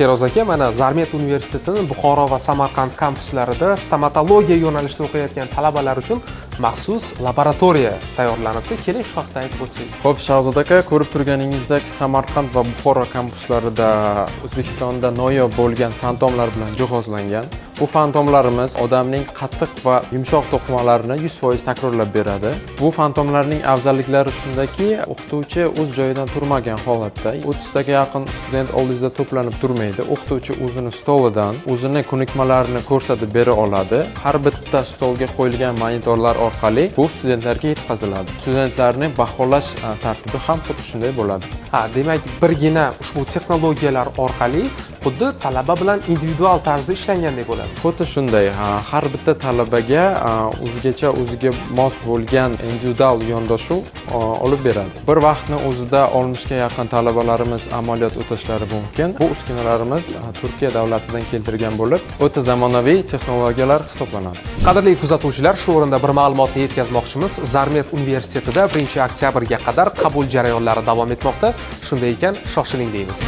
Feroz aka, mana Zarmet universitetining Buxoro va Samarqand kampuslarida stomatologiya yo'nalishida o'qiyotgan talabalar uchun maxsus laboratoriya tayyorlanibdi. Keling, shu haqida aytib o'tsangiz. Xo'p, Shahzod aka, ko'rib turganingizdek, Samarqand va Buxoro kampuslarida O'zbekistonda noyob bo'lgan fantomlar bilan jihozlangan. Bu fantomlarimiz odamning qattiq va yumshoq to'qimalarini 100% takrorlab beradi. Bu fantomlarning afzalliklari shundaki, o'qituvchi o'z joyidan turmagan holatda 30 taga yaqin student oldingizda to'planib turmaydi. O'qituvchi o'zini stolidan o'zini ko'nikmalarini ko'rsatib bera oladi. Har bitta stolga qo'yilgan monitorlar orqali bu studentlarga yetkaziladi. Studentlarni baholash tartibi ham xuddi shunday bo'ladi. Demak, birgina ushbu texnologiyalar orqali xuddi talaba bilan individual tarzda ishlangandek bo'ladi. Xuddi shunday, har bitta talabaga o'ziga mos bo'lgan individual yondashuv olib beradi. Bir vaqtni o'zida 60 ga yaqin talabalarimiz amaliyot o'tashlari mumkin. Bu uskunalarimiz Turkiya davlatidan keltirilgan bo'lib, o'ta zamonaviy texnologiyalar hisoblanadi. Qadrli kuzatuvchilar, shu o'rinda bir ma'lumotni yetkazmoqchimiz. Zarmet universitetida 1-oktyabrga qadar qabul jarayonlari davom etmoqda. Shunday ekan, shoshiling deymiz.